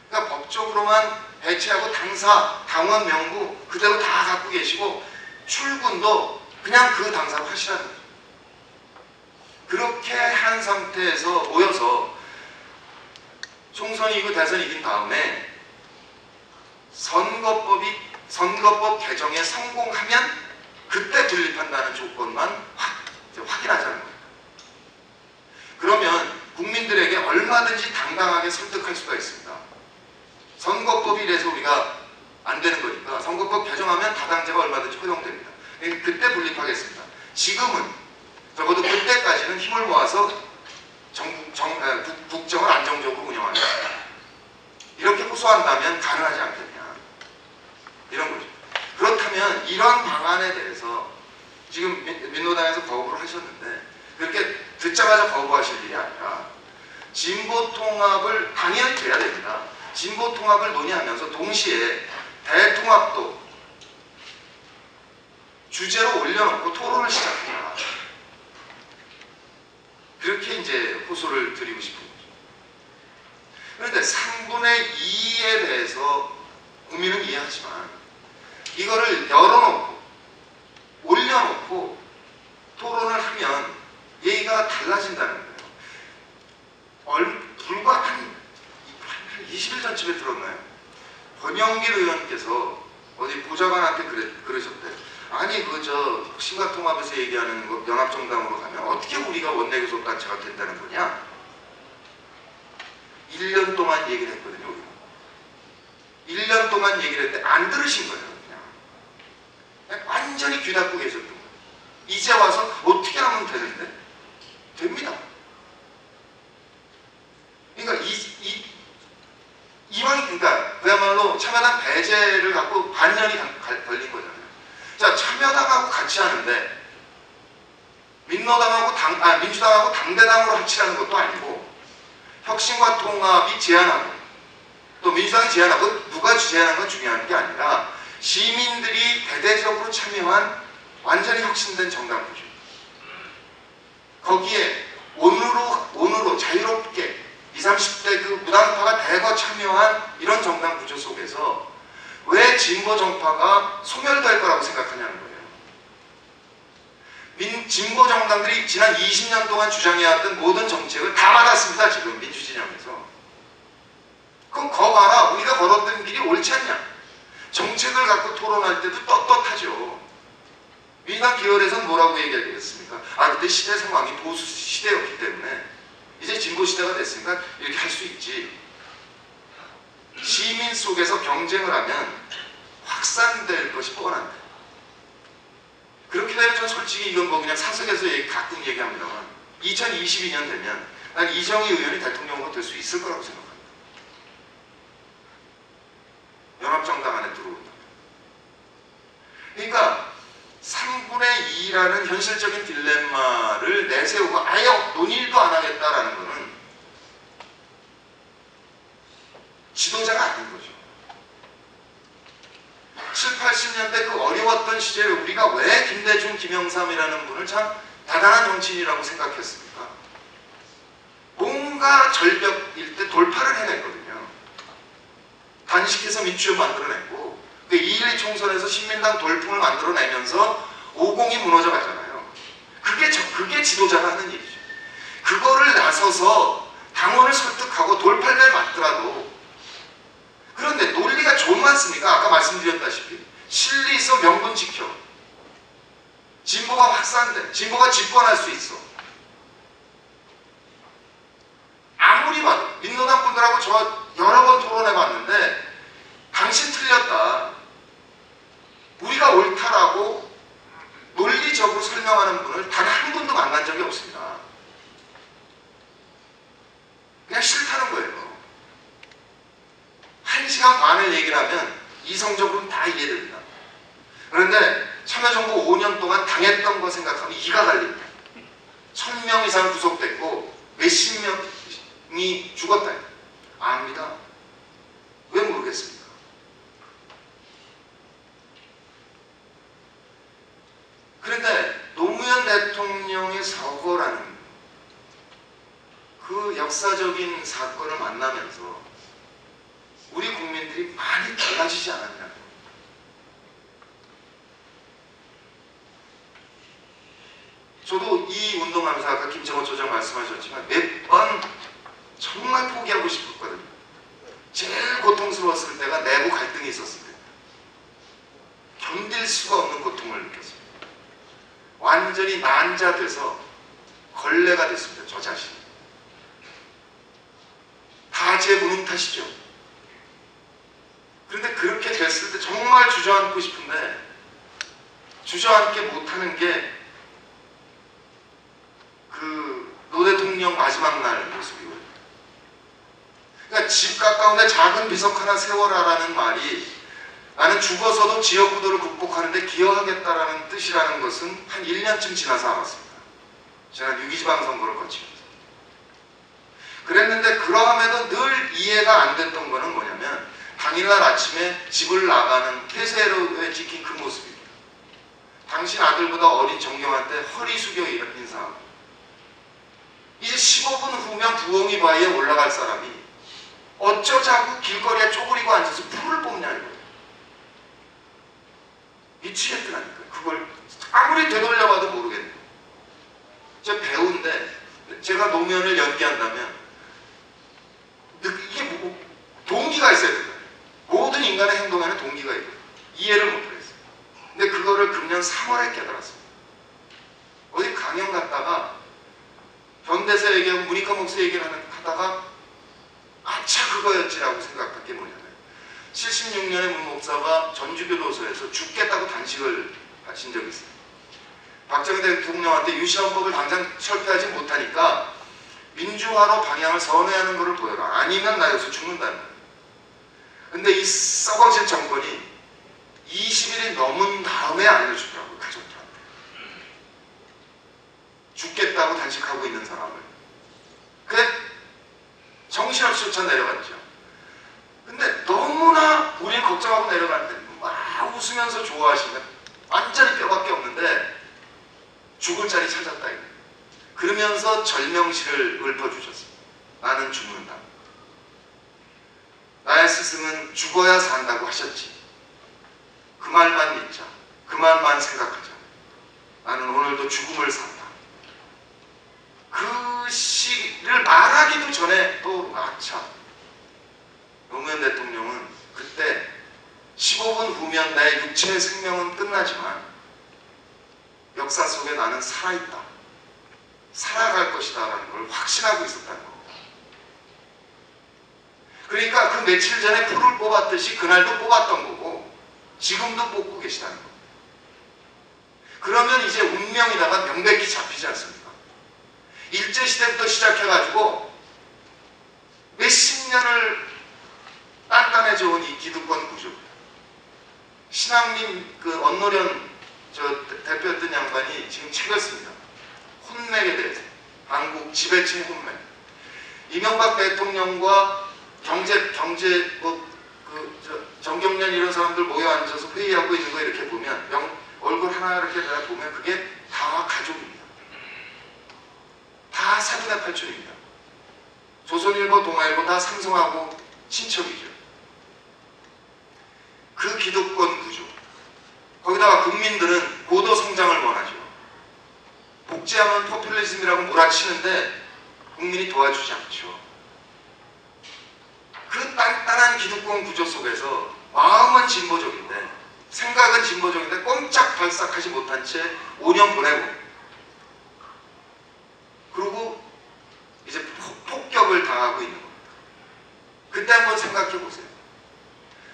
그러니까 법적으로만 해체하고 당사, 당원 명부 그대로 다 갖고 계시고 출근도 그냥 그 당사로 하시라는 거죠. 그렇게 한 상태에서 모여서 총선 이기고 대선 이긴 다음에 선거법 개정에 성공하면 그때 분립한다는 조건만 확인하자는 거예요. 그러면 국민들에게 얼마든지 당당하게 설득할 수가 있습니다. 선거법이 이래서 우리가 안 되는 거니까 선거법 개정하면 다당제가 얼마든지 허용됩니다. 그때 분립하겠습니다. 지금은 적어도 그때까지는 힘을 모아서 국정을 안정적으로 운영하겠습니다. 이렇게 호소한다면 가능하지 않겠냐. 이런 거죠. 그렇다면 이런 방안에 대해서 지금 민노당에서 거부를 하셨는데 그렇게 듣자마자 거부하실 일이 아니라 진보통합을 당연히 돼야 됩니다. 진보통합을 논의하면서 동시에 대통합도 주제로 올려놓고 토론을 시작합니다. 그렇게 이제 호소를 드리고 싶은 거죠. 그런데 3분의 2에 대해서 국민은 이해하지만 이거를 열어놓고 올려놓고 토론을 하면 얘기가 달라진다는 거예요. 불과 한 20일 전쯤에 들었나요? 권영길 의원께서 어디 보좌관한테 그러셨대요. 아니 신가통합에서 얘기하는 거 연합정당으로 가면 어떻게 우리가 원내교섭단체가 된다는 거냐? 1년 동안 얘기를 했거든요. 우리가. 1년 동안 얘기를 했는데 안 들으신 거예요. 그냥 완전히 귀 닫고 계셨던 거예요. 이제 와서 어떻게 하면 되는데? 됩니다. 그러니까 이왕이 그러니까 그야말로 참여당 배제를 갖고 반년이 걸린 거잖아요. 자, 참여당하고 같이 하는데 민주당하고 당대당으로 합치라는 것도 아니고 혁신과 통합이 제안하고 또 민주당이 제안하고 누가 제안한 건 중요한 게 아니라 시민들이 대대적으로 참여한 완전히 혁신된 정당 구조. 거기에 온으로 자유롭게 20, 30대 그 무당파가 대거 참여한 이런 정당 구조 속에서 왜 진보 정파가 소멸될 거라고 생각하냐는 거예요. 진보 정당들이 지난 20년 동안 주장해왔던 모든 정책을 다 받았습니다. 지금 민주진영에서. 그럼 봐라. 우리가 걸었던 길이 옳지 않냐. 정책을 갖고 토론할 때도 떳떳하죠. 민주당 계열에서는 뭐라고 얘기하겠습니까? 그때 시대 상황이 보수 시대였기 때문에 이제 진보 시대가 됐으니까 이렇게 할 수 있지. 시민 속에서 경쟁을 하면 확산될 것이 뻔한데 그렇게 되면 전 솔직히 이건 그냥 사석에서 가끔 얘기합니다만 2022년 되면 난 이정희 의원이 대통령으로 될 수 있을 거라고 생각합니다. 연합정당 안에 들어온다. 그러니까 3분의 2라는 현실적인 딜레마를 내세우고 아예 논의도 안 하겠다라는 것은 지도자가 아닌 거죠. 7, 80년대 그 어려웠던 시절에 우리가 왜 김대중, 김영삼이라는 분을 참 대단한 정치인이라고 생각했습니까? 뭔가 절벽일 때 돌파를 해냈거든요. 단식해서 민주주의 만들어냈고, 2.12 총선에서 신민당 돌풍을 만들어내면서 50이 무너져 가잖아요. 그게 지도자가 하는 일이죠. 그거를 나서서 당원을 설득하고 돌파를 맞더라도, 그런데 논리가 좀 많습니까? 아까 말씀드렸다시피 실리 있어 명분 지켜. 진보가 확산돼. 진보가 집권할 수 있어. 아무리 봐도 민노당 분들하고 저 여러 번 토론해 봤는데 당신 틀렸다. 우리가 옳다라고 논리적으로 설명하는 분을 단 한 분도 만난 적이 없습니다. 그냥 싫다는 거예요. 1시간 반을 얘기를 하면 이성적으로는 다 이해됩니다. 그런데 참여정부 5년 동안 당했던 거 생각하면 이가 갈립니다. 1000명 이상 구속됐고 몇십 명이 죽었다. 압니다. 왜 모르겠습니까? 그런데 노무현 대통령의 서거라는 그 역사적인 사건을 만나면서 우리 국민들이 많이 달라지지 않았냐. 저도 이 운동하면서 아까 김정은 조장 말씀하셨지만 몇 번 정말 포기하고 싶었거든요. 제일 고통스러웠을 때가 내부 갈등이 있었을 때. 견딜 수가 없는 고통을 느꼈습니다. 완전히 난자돼서 걸레가 됐습니다. 저 자신이. 다 제 무능 탓이죠. 그런데 그렇게 됐을 때 정말 주저앉고 싶은데 주저앉게 못하는 게 노 대통령 마지막 날 모습이거든요. 그러니까 집 가까운데 작은 비석 하나 세워라라는 말이 나는 죽어서도 지역구도를 극복하는데 기여하겠다라는 뜻이라는 것은 한 1년쯤 지나서 알았습니다. 제가 6.2 지방선거를 거치면서. 그랬는데 그러함에도 늘 이해가 안 됐던 거는 뭐냐면 당일날 아침에 집을 나가는 폐쇄로에 찍힌 그 모습입니다. 당신 아들보다 어린 정경한테 허리 숙여 인사하고 이제 15분 후면 부엉이 바위에 올라갈 사람이 어쩌자고 길거리에 쪼그리고 앉아서 풀을 뽑냐 이거예요. 미치겠더라니까요. 그걸 아무리 되돌려봐도 모르겠네요. 제가 배우인데 제가 노무현을 연기한다면 이게 동기가 있어야 된다. 모든 인간의 행동에는 동기가 있거든요. 이해를 못하겠어요. 근데 그거를 금년 3월에 깨달았습니다. 어디 강연 갔다가 현대사 얘기하고 문이카 목사 얘기를 하다가 아차 그거였지라고 생각한 게 뭐냐면 76년에 문 목사가 전주교도소에서 죽겠다고 단식을 하신 적이 있어요. 박정희 대통령한테 유시헌법을 당장 철폐하지 못하니까 민주화로 방향을 선회하는 것을 보여라. 아니면 나 여기서 죽는다는 거예요. 근데 이 썩어질 정권이 20일이 넘은 다음에 알려주더라고요. 가족들한테. 죽겠다고 단식하고 있는 사람을. 그래 정신없이 쫓아 내려갔죠. 근데 너무나 우리는 걱정하고 내려갔는데 막 웃으면서 좋아하시면 완전히 뼈밖에 없는데 죽을 자리 찾았다. 그러면서 절명시를 읊어주셨습니다. 나는 죽는다. 나의 스승은 죽어야 산다고 하셨지. 그 말만 믿자. 그 말만 생각하자. 나는 오늘도 죽음을 산다. 그 시를 말하기도 전에 또 아차. 노무현 대통령은 그때 15분 후면 내 육체의 생명은 끝나지만 역사 속에 나는 살아있다. 살아갈 것이다 라는 걸 확신하고 있었다는 겁니다. 그러니까 그 며칠 전에 풀을 뽑았듯이 그날도 뽑았던 거고 지금도 뽑고 계시다는 겁니다. 그러면 이제 운명이다가 명백히 잡히지 않습니까? 일제시대부터 시작해가지고 몇십 년을 단단해져 온 이 기득권 구조. 신앙민 그 언노련 대표였던 양반이 지금 책을 씁니다. 혼맥에 대해서. 한국 지배층 혼맥. 이명박 대통령과 정경련 이런 사람들 모여 앉아서 회의하고 있는 거 이렇게 보면 얼굴 하나 이렇게 보면 그게 다 가족입니다. 다 사돈의 팔촌입니다. 조선일보, 동아일보 다 삼성하고 친척이죠. 그 기득권 구조. 거기다가 국민들은 고도 성장을 원하죠. 복지하면 포퓰리즘이라고 몰아치는데 국민이 도와주지 않죠. 그 단단한 기득권 구조 속에서 마음은 진보적인데 생각은 진보적인데 꼼짝 발싹하지 못한 채 5년 보내고 그리고 이제 폭격을 당하고 있는 겁니다. 그때 한번 생각해 보세요.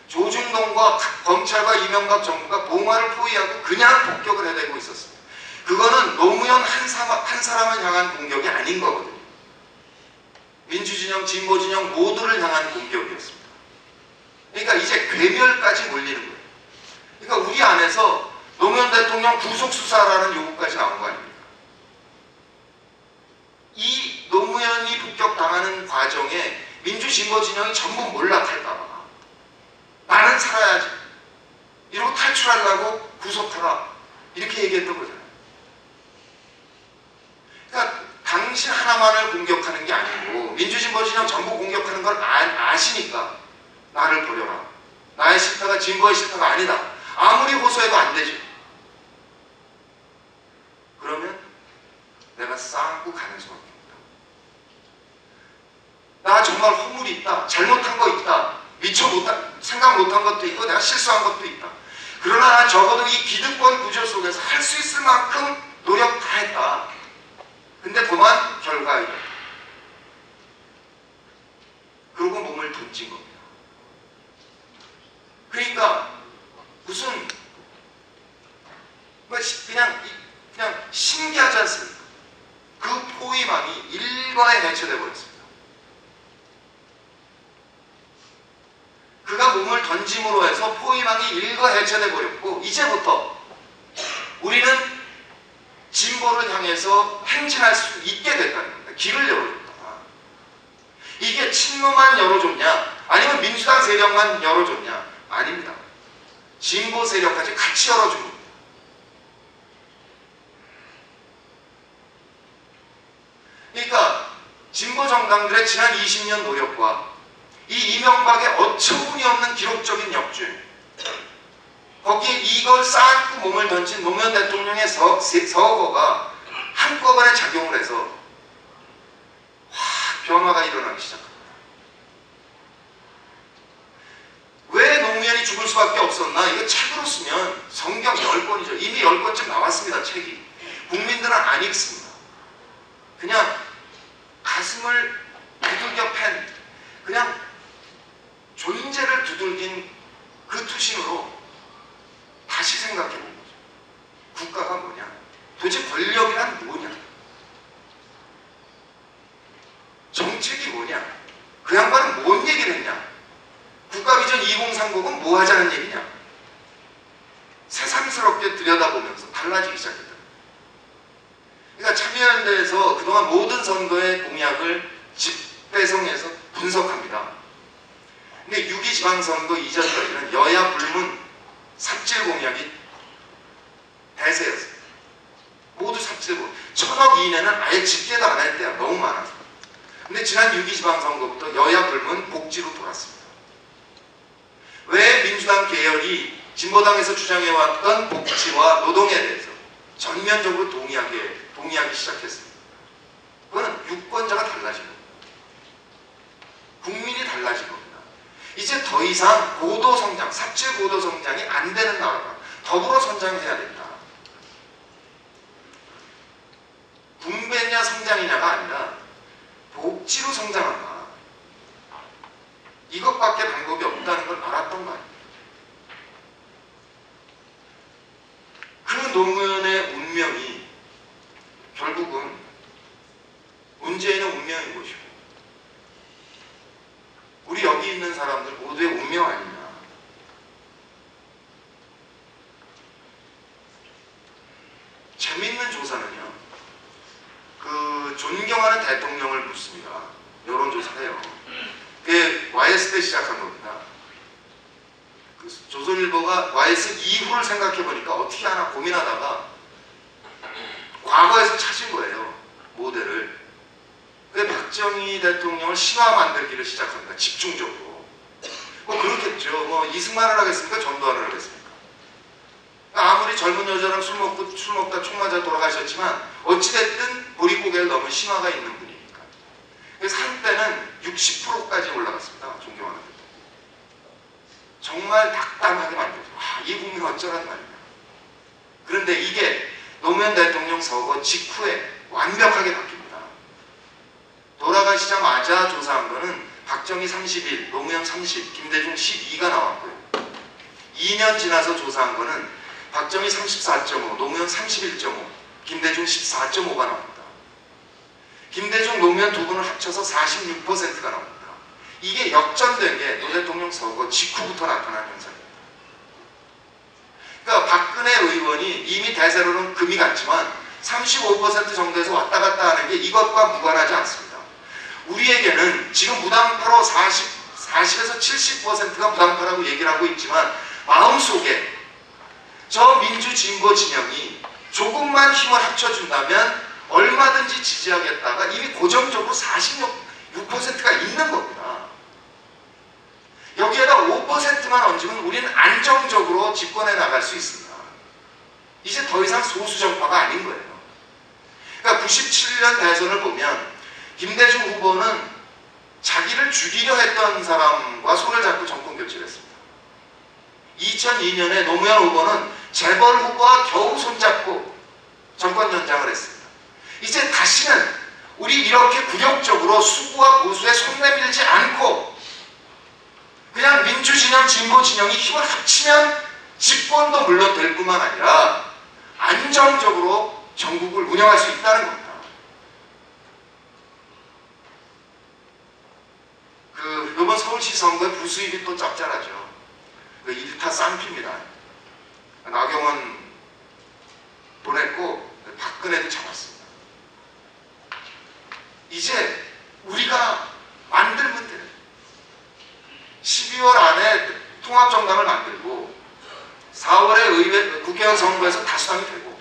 조중동과 검찰과 이명박 정부가 봉화를 포위하고 그냥 폭격을 해대고 있었습니다. 그거는 노무현 한 사람을 향한 공격이 아닌 거거든요. 민주진영, 진보진영 모두를 향한 공격이었습니다. 그러니까 이제 괴멸까지 몰리는 거예요. 그러니까 우리 안에서 노무현 대통령 구속수사라는 요구까지 나온 거 아닙니까? 이 노무현이 폭격당하는 과정에 민주진보진영이 전부 몰락할까봐 나는 살아야지 이러고 탈출하려고 구속하라 이렇게 얘기했던 거잖아요. 그러니까 당신 하나만을 공격하는 게 아니고 민주진보진영 전부 공격하는 걸 아시니까 나를 버려라. 나의 실패가 진보의 실패가 아니다. 아무리 호소해도 안 되죠. 그러면 내가 싸고 가는 수밖에 없다. 나 정말 허물이 있다. 잘못한 거 있다. 생각 못한 것도 있고 내가 실수한 것도 있다. 그러나 난 적어도 이 기득권 구조 속에서 할 수 있을 만큼 노력 다 했다. 근데 그만 결과이다. 그러고 몸을 던진 겁니다. 그러니까 무슨 그냥 신기하지 않습니까? 그 포위망이 일거에 해체돼 버렸습니다. 그가 몸을 던짐으로 해서 포위망이 일거에 해체돼 버렸고 이제부터 우리는 진보를 향해서 행진할 수 있게 됐다는 겁니다. 길을 열어줬다. 이게 친노만 열어줬냐 아니면 민주당 세력만 열어줬냐 아닙니다. 진보 세력까지 같이 열어준 겁니다. 그러니까 진보 정당들의 지난 20년 노력과 이 이명박의 어처구니없는 기록적인 역주행 거기에 이걸 쌓고 몸을 던진 노무현 대통령의 서거가 한꺼번에 작용을 해서 확 변화가 일어나기 시작합니다. 왜 노무현이 죽을 수밖에 없었나? 이거 책으로 쓰면 성경 10권이죠. 이미 10권쯤 나왔습니다. 책이. 국민들은 안 읽습니다. 그냥 가슴을 두들겨 팬 그냥 존재를 두들긴 그 투심으로 다시 생각해 본 거죠. 국가가 뭐냐? 도대체 권력이란 뭐냐? 정책이 뭐냐? 그 양반은 뭔 얘기를 했냐? 국가비전 2030은 뭐 하자는 얘기냐? 새삼스럽게 들여다보면서 달라지기 시작했다. 그러니까 참여연대에서 그동안 모든 선거의 공약을 집배성해서 분석합니다. 근데 6.2 지방선거 이전까지는 여야 불문 삽질 공약이 대세였어요. 모두 삽질 공약. 1000억 이내는 아예 집계도 안 할 때가 너무 많아서. 근데 지난 6.2 지방선거부터 여야 불문 복지로 돌았습니다. 왜 민주당 계열이 진보당에서 주장해왔던 복지와 노동에 대해서 전면적으로 동의하기 시작했습니다. 그거는 유권자가 달라진 겁니다. 국민이 달라진 겁니다. 이제 더 이상 고도성장, 삽질 고도성장이 안 되는 나라가 더불어 성장해야 된다. 분배냐 성장이냐가 아니라 복지로 성장한다. 이것밖에 방법이 없다는 걸 알았던 거 아닙니까? 그 노무현의 운명이 결국은 문재인의 운명인 것이고 우리 여기 있는 사람들 모두의 운명 아니냐. 재밌는 조사는요. 그 존경하는 대통령을 묻습니다. 여론조사해요. 그게 YS 때 시작한 겁니다. 그 조선일보가 YS 이후를 생각해보니까 어떻게 하나 고민하다가 과거에서 찾은 거예요. 모델을. 박정희 대통령을 신화 만들기를 시작합니다. 집중적으로. 뭐 그렇겠죠. 뭐 이승만을 하겠습니까? 전두환을 하겠습니까? 아무리 젊은 여자랑 술 먹다 총 맞아 돌아가셨지만 어찌됐든 보릿고개를 넘은 신화가 있는 분이니까. 그래서 한때는 60%까지 올라갔습니다. 존경하는 분들. 정말 낙담하게 만들죠. 이 국민 어쩌란 말이냐. 그런데 이게 노무현 대통령 서거 직후에 완벽하게 바뀝니다. 돌아가시자마자 조사한 거는 박정희 31, 노무현 30, 김대중 12가 나왔고요. 2년 지나서 조사한 거는 박정희 34.5, 노무현 31.5, 김대중 14.5가 나옵니다. 김대중, 노무현 두 분을 합쳐서 46%가 나옵니다. 이게 역전된 게 노 대통령 서거 직후부터 나타난 현상입니다. 그러니까 박근혜 의원이 이미 대세로는 금이 갔지만 35% 정도에서 왔다 갔다 하는 게 이것과 무관하지 않습니다. 우리에게는 지금 무당파로 40에서 70%가 무당파라고 얘기를 하고 있지만 마음속에 저 민주진보 진영이 조금만 힘을 합쳐준다면 얼마든지 지지하겠다가 이미 고정적으로 46%가 있는 겁니다. 여기에다 5%만 얹으면 우리는 안정적으로 집권해 나갈 수 있습니다. 이제 더 이상 소수 정파가 아닌 거예요. 그러니까 97년 대선을 보면 김대중 후보는 자기를 죽이려 했던 사람과 손을 잡고 정권 교체를 했습니다. 2002년에 노무현 후보는 재벌 후보와 겨우 손잡고 정권 연장을 했습니다. 이제 다시는 우리 이렇게 굴욕적으로 수구와 보수에 손 내밀지 않고 그냥 민주진영, 진보진영이 힘을 합치면 집권도 물론 될 뿐만 아니라 안정적으로 전국을 운영할 수 있다는 겁니다. 이번 서울시 선거에 부수입이 또 짭짤하죠. 이르타 쌍피입니다. 나경원 보냈고 박근혜도 잡았습니다. 이제 우리가 만들면 돼요. 12월 안에 통합정당을 만들고 4월에 국회의원 선거에서 다수당이 되고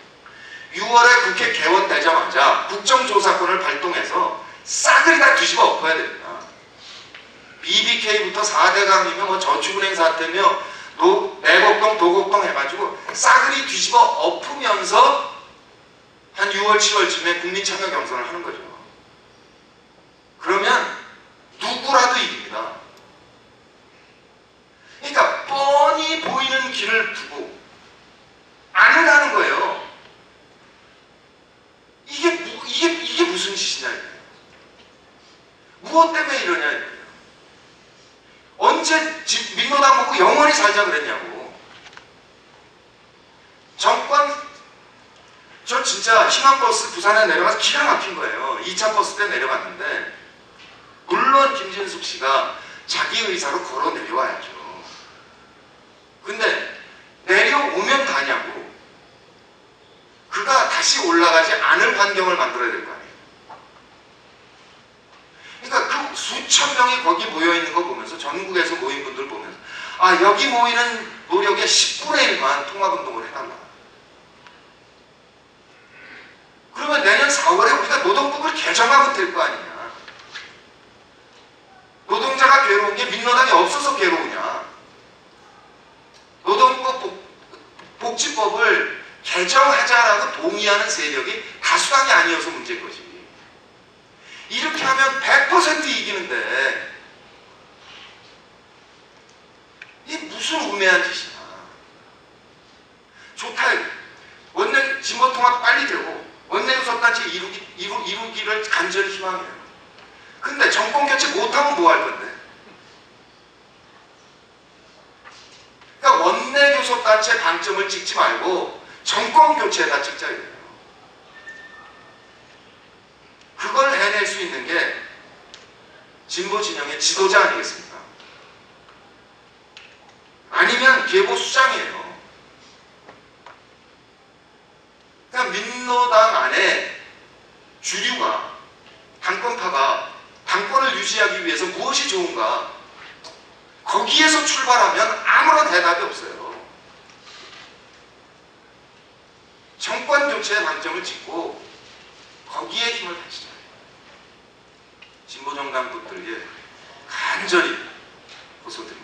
6월에 국회 개원되자마자 국정조사권을 발동해서 싸그리 다 뒤집어 엎어야 됩니다. BBK부터 4대강이며 뭐 저축은행 사태며 내곡동 도곡동 해가지고 싸그리 뒤집어 엎으면서 한 6월 7월쯤에 국민참여 경선을 하는 거죠. 그러면 누구라도 이깁니다. 그러니까 뻔히 보이는 길을 두고 안 가는 거예요. 이게 무슨 짓이냐 이거예요. 무엇 때문에 이러냐 이거예요. 언제 민노당 보고 영원히 살자 그랬냐고. 정권 저 진짜 희망버스 부산에 내려가서 기가 막힌 거예요. 2차 버스 때 내려갔는데 물론 김진숙 씨가 자기 의사로 걸어 내려와야죠. 근데 내려오면 다냐고. 그가 다시 올라가지 않을 환경을 만들어야 될 거 아니에요. 그러니까 그 수천 명이 거기 모여있는 거 보면서 전국에서 모인 분들 보면서 여기 모이는 노력의 10분의 1만 통합운동을 해달라. 그러면 내년 4월에 우리가 노동법을 개정하면 될 거 아니냐. 노동자가 괴로운 게 민노당이 없어서 괴로우냐. 노동법 복지법을 개정하자라고 동의하는 세력이 다수당이 아니어서 문제인 거지. 이렇게 하면 100% 이기는데 이게 무슨 우매한 짓이냐. 좋다. 원내 진보통합 빨리 되고 원내교섭단체 이루기를 간절히 희망해요. 근데 정권교체 못하면 뭐 할 건데? 그러니까 원내교섭단체 방점을 찍지 말고 정권교체에다 찍자 이거예요. 그걸 해낼 수 있는 게 진보 진영의 지도자 아니겠습니까? 아니면 계보수장이에요. 그러니까 민노당 안에 주류가 당권파가 당권을 유지하기 위해서 무엇이 좋은가 거기에서 출발하면 아무런 대답이 없어요. 정권 교체의 방점을 찍고 거기에 힘을 다지자. 진보 정당국들에게 간절히 호소드립니다.